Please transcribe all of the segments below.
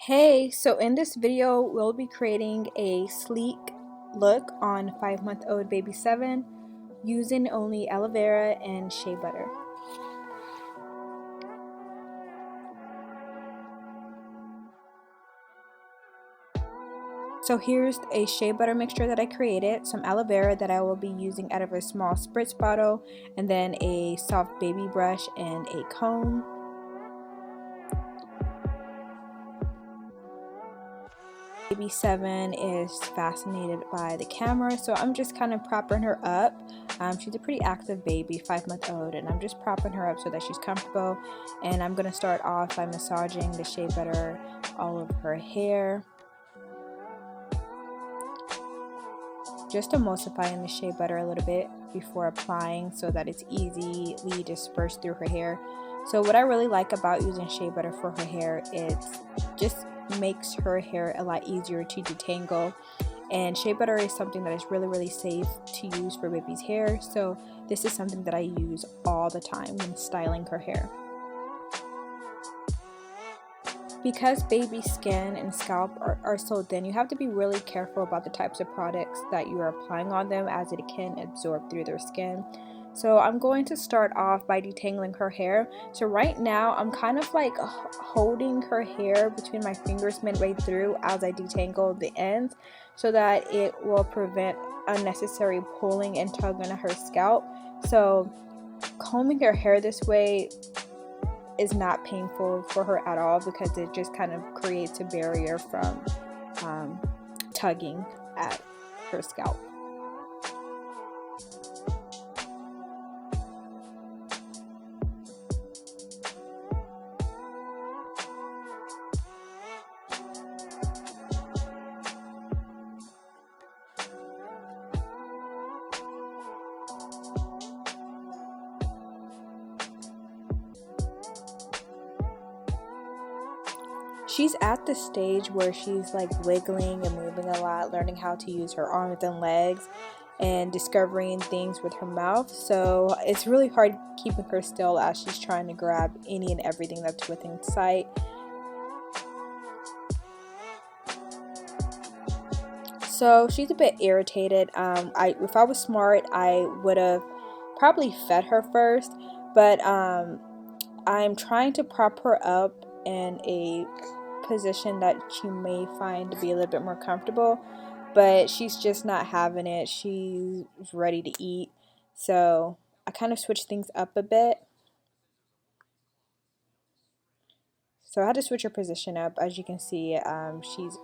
Hey, so in this video, we'll be creating a sleek look on 5-month-old baby Sevyn using only aloe vera and shea butter. So here's a shea butter mixture that I created, some aloe vera that I will be using out of a small spritz bottle, and then a soft baby brush and a comb. Baby Sevyn is fascinated by the camera, so I'm just kind of propping her up. She's a pretty active baby, 5-month-old, and I'm just propping her up so that she's comfortable. And I'm going to start off by massaging the shea butter all over her hair, just emulsifying the shea butter a little bit before applying so that it's easily dispersed through her hair. So what I really like about using shea butter for her hair is just makes her hair a lot easier to detangle, and shea butter is something that is really safe to use for baby's hair, so this is something that I use all the time when styling her hair. Because baby's skin and scalp are so thin, you have to be really careful about the types of products that you are applying on them, as it can absorb through their skin. So I'm going to start off by detangling her hair. So right now I'm kind of like holding her hair between my fingers midway through as I detangle the ends, so that it will prevent unnecessary pulling and tugging at her scalp. So combing her hair this way is not painful for her at all, because it just kind of creates a barrier from tugging at her scalp. She's at the stage where she's like wiggling and moving a lot, learning how to use her arms and legs and discovering things with her mouth. So it's really hard keeping her still as she's trying to grab any and everything that's within sight. So she's a bit irritated. If I was smart, I would have probably fed her first, but I'm trying to prop her up in a position that she may find to be a little bit more comfortable, but she's just not having it. She's ready to eat, so I kind of switched things up a bit. So I had to switch her position up. As you can see, she's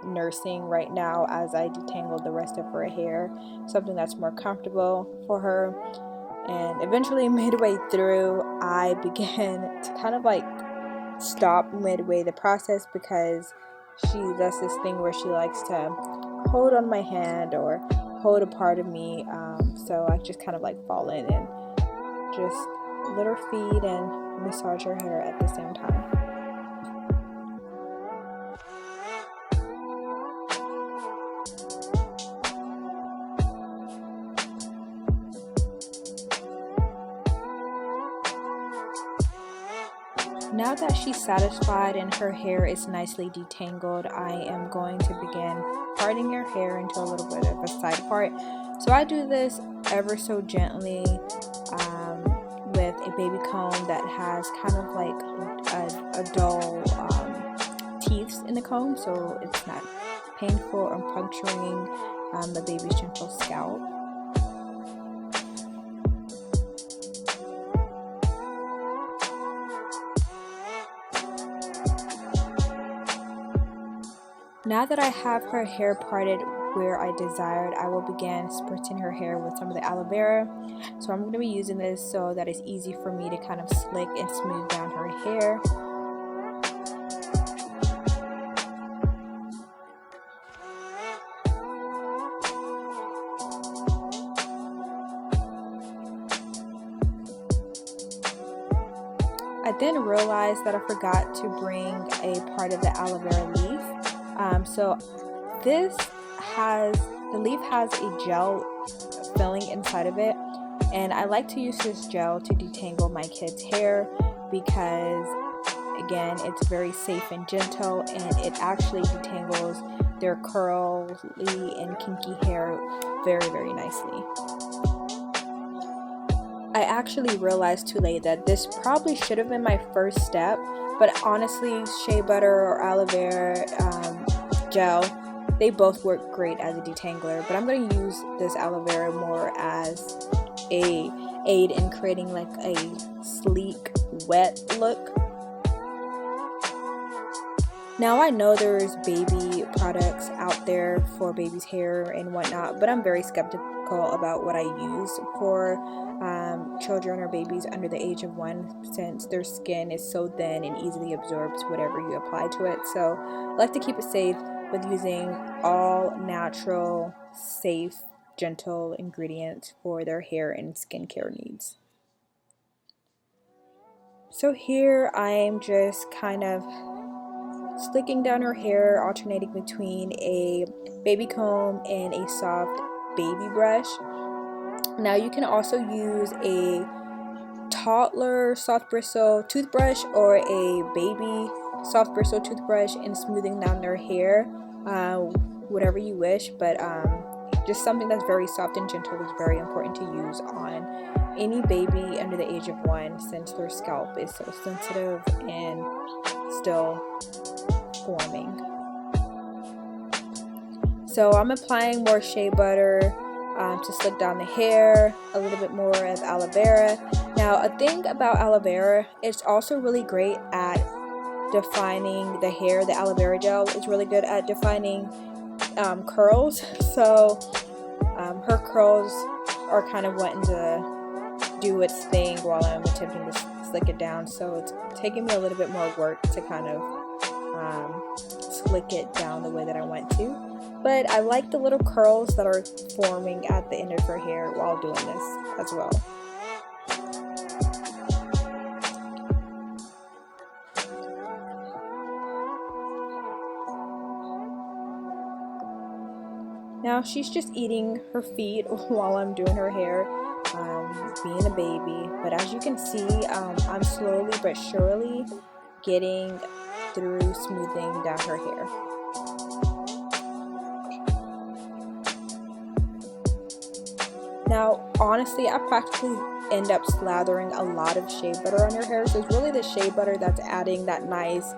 nursing right now as I detangle the rest of her hair, something that's more comfortable for her. And eventually midway through, I began to kind of like stop midway the process, because she does this thing where she likes to hold on my hand or hold a part of me, so I just kind of like fall in and just let her feed and massage her hair at the same time. Now that she's satisfied and her hair is nicely detangled, I am going to begin parting her hair into a little bit of a side part. So I do this ever so gently with a baby comb that has kind of like a dull teeth in the comb, so it's not painful or puncturing the baby's gentle scalp. Now that I have her hair parted where I desired, I will begin spritzing her hair with some of the aloe vera. So I'm going to be using this so that it's easy for me to kind of slick and smooth down her hair. I then realized that I forgot to bring a part of the aloe vera leaf. So the leaf has a gel filling inside of it, and I like to use this gel to detangle my kids' hair, because again, it's very safe and gentle, and it actually detangles their curly and kinky hair very, very nicely. I actually realized too late that this probably should have been my first step, but honestly, shea butter or aloe vera gel, they both work great as a detangler, but I'm going to use this aloe vera more as a aid in creating like a sleek, wet look. Now I know there's baby products out there for baby's hair and whatnot, but I'm very skeptical about what I use for children or babies under the age of 1, since their skin is so thin and easily absorbs whatever you apply to it. So I like to keep it safe with using all natural, safe, gentle ingredients for their hair and skincare needs. So here I'm just kind of slicking down her hair, alternating between a baby comb and a soft baby brush. Now you can also use a toddler soft bristle toothbrush or a baby soft bristle toothbrush in smoothing down their hair, whatever you wish, but just something that's very soft and gentle is very important to use on any baby under the age of 1, since their scalp is so sensitive and still forming. So I'm applying more shea butter to slick down the hair, a little bit more of aloe vera. Now a thing about aloe vera, it's also really great at defining the hair. The aloe vera gel is really good at defining curls, so her curls are kind of wanting to do its thing while I'm attempting to slick it down, so it's taking me a little bit more work to kind of slick it down the way that I want to. But I like the little curls that are forming at the end of her hair while doing this as well. Now she's just eating her feet while I'm doing her hair, being a baby. But as you can see, I'm slowly but surely getting through smoothing down her hair. Now, honestly, I practically end up slathering a lot of shea butter on your hair. So it's really the shea butter that's adding that nice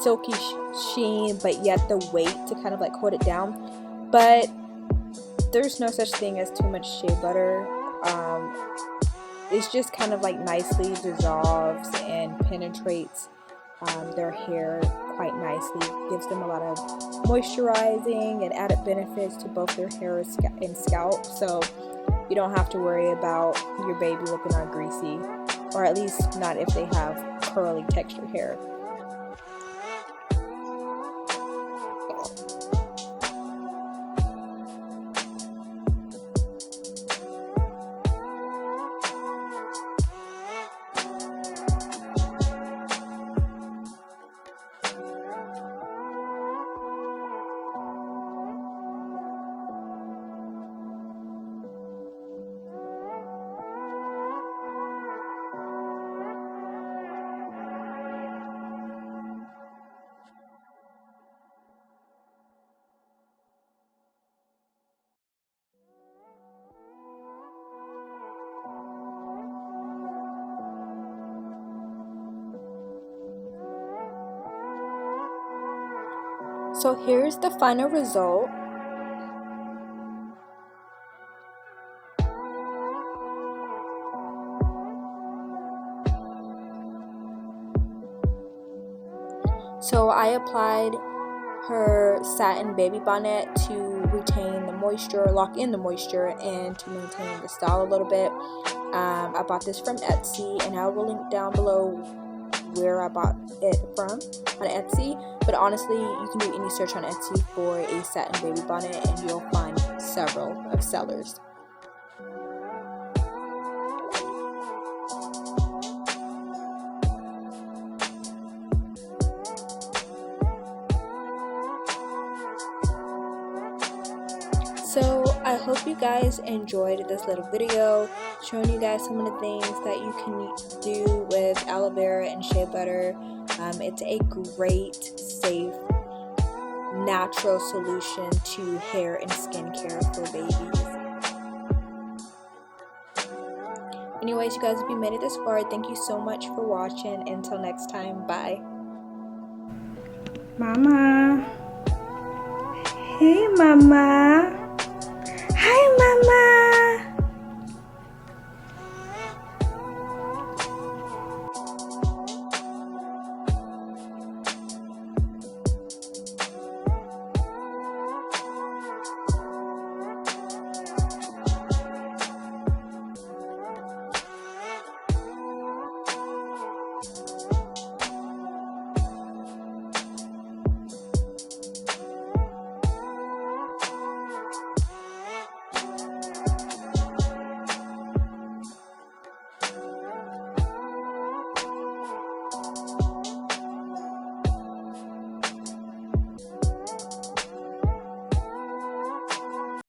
silky sheen, but yet the weight to kind of like hold it down. But there's no such thing as too much shea butter. It's just kind of like nicely dissolves and penetrates their hair quite nicely, gives them a lot of moisturizing and added benefits to both their hair and scalp, so you don't have to worry about your baby looking all greasy, or at least not if they have curly textured hair. So here's the final result. So I applied her satin baby bonnet to retain the moisture, lock in the moisture, and to maintain the style a little bit. I bought this from Etsy, and I will link down below where I bought it from on Etsy. But honestly, you can do any search on Etsy for a satin baby bonnet and you'll find several of sellers. So I hope you guys enjoyed this little video showing you guys some of the things that you can do with aloe vera and shea butter. It's a great, safe, natural solution to hair and skincare for babies. Anyways, you guys, if you made it this far, thank you so much for watching. Until next time, bye. Mama. Hey, Mama.